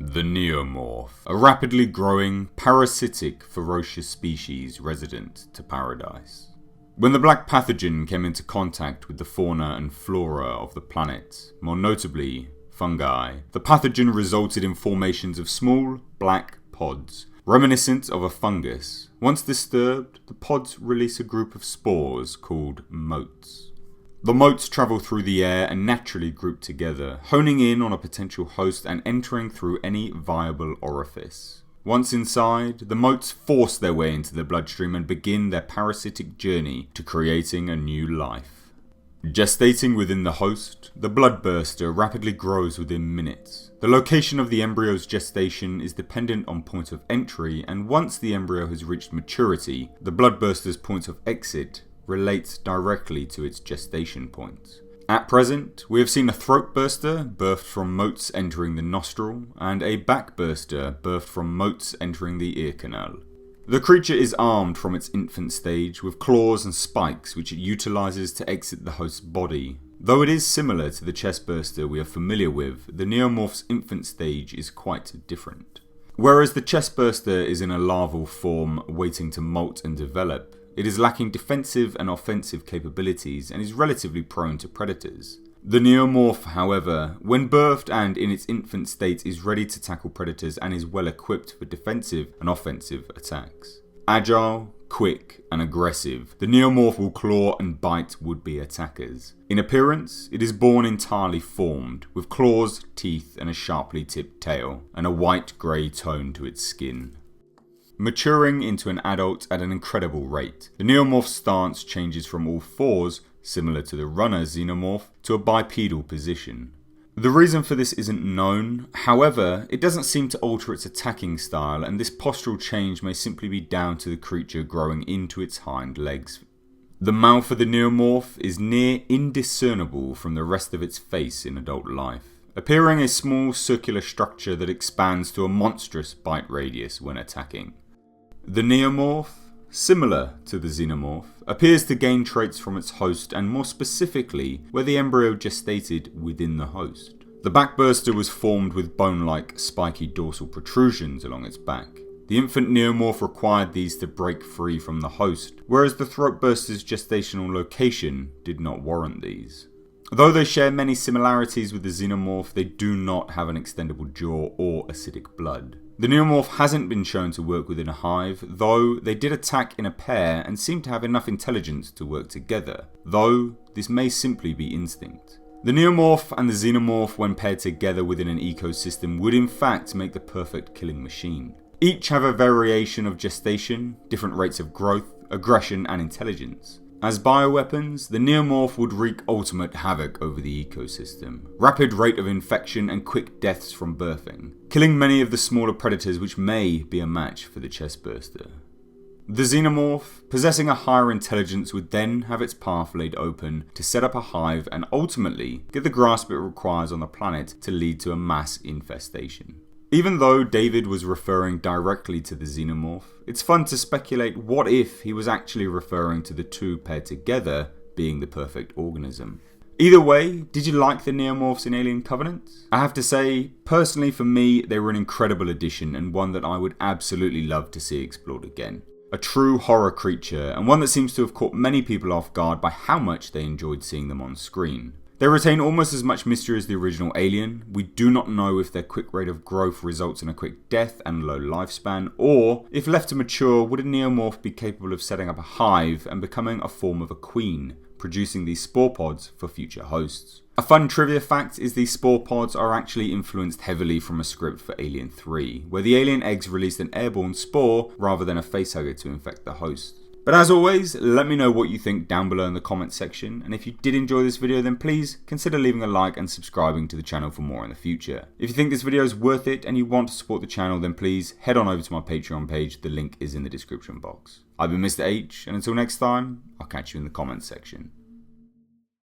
The Neomorph, a rapidly growing, parasitic, ferocious species resident to paradise. When the black pathogen came into contact with the fauna and flora of the planet, more notably fungi, the pathogen resulted in formations of small, black pods, reminiscent of a fungus. Once disturbed, the pods release a group of spores called motes. The motes travel through the air and naturally group together, honing in on a potential host and entering through any viable orifice. Once inside, the motes force their way into the bloodstream and begin their parasitic journey to creating a new life. Gestating within the host, the bloodburster rapidly grows within minutes. The location of the embryo's gestation is dependent on point of entry, and once the embryo has reached maturity, the bloodburster's point of exit relates directly to its gestation point. At present, we have seen a throat burster birthed from motes entering the nostril, and a back burster birthed from motes entering the ear canal. The creature is armed from its infant stage with claws and spikes which it utilizes to exit the host's body. Though it is similar to the chest burster we are familiar with, the Neomorph's infant stage is quite different. Whereas the chest burster is in a larval form waiting to molt and develop, it is lacking defensive and offensive capabilities and is relatively prone to predators. The Neomorph, however, when birthed and in its infant state, is ready to tackle predators and is well equipped for defensive and offensive attacks. Agile, quick, and aggressive, the Neomorph will claw and bite would-be attackers. In appearance, it is born entirely formed, with claws, teeth, and a sharply tipped tail, and a white-grey tone to its skin. Maturing into an adult at an incredible rate, the Neomorph's stance changes from all fours, similar to the runner xenomorph, to a bipedal position. The reason for this isn't known, however, it doesn't seem to alter its attacking style, and this postural change may simply be down to the creature growing into its hind legs. The mouth of the Neomorph is near indiscernible from the rest of its face in adult life, appearing a small circular structure that expands to a monstrous bite radius when attacking. The Neomorph, similar to the xenomorph, appears to gain traits from its host and more specifically where the embryo gestated within the host. The backburster was formed with bone-like spiky dorsal protrusions along its back. The infant Neomorph required these to break free from the host, whereas the throatburster's gestational location did not warrant these. Though they share many similarities with the xenomorph, they do not have an extendable jaw or acidic blood. The Neomorph hasn't been shown to work within a hive, though they did attack in a pair and seem to have enough intelligence to work together, though this may simply be instinct. The Neomorph and the xenomorph, when paired together within an ecosystem, would in fact make the perfect killing machine. Each have a variation of gestation, different rates of growth, aggression and intelligence. As bioweapons, the Neomorph would wreak ultimate havoc over the ecosystem. Rapid rate of infection and quick deaths from birthing, killing many of the smaller predators which may be a match for the chestburster. The Xenomorph, possessing a higher intelligence, would then have its path laid open to set up a hive and ultimately get the grasp it requires on the planet to lead to a mass infestation. Even though David was referring directly to the Xenomorph, it's fun to speculate what if he was actually referring to the two paired together being the perfect organism. Either way, did you like the Neomorphs in Alien Covenant? I have to say, personally for me, they were an incredible addition and one that I would absolutely love to see explored again. A true horror creature, and one that seems to have caught many people off guard by how much they enjoyed seeing them on screen. They retain almost as much mystery as the original Alien. We do not know if their quick rate of growth results in a quick death and low lifespan, or if left to mature, would a Neomorph be capable of setting up a hive and becoming a form of a queen, producing these spore pods for future hosts. A fun trivia fact is these spore pods are actually influenced heavily from a script for Alien 3, where the alien eggs released an airborne spore rather than a facehugger to infect the host. But as always, let me know what you think down below in the comments section, and if you did enjoy this video then please consider leaving a like and subscribing to the channel for more in the future. If you think this video is worth it and you want to support the channel then please head on over to my Patreon page, the link is in the description box. I've been Mr. H, and until next time, I'll catch you in the comments section.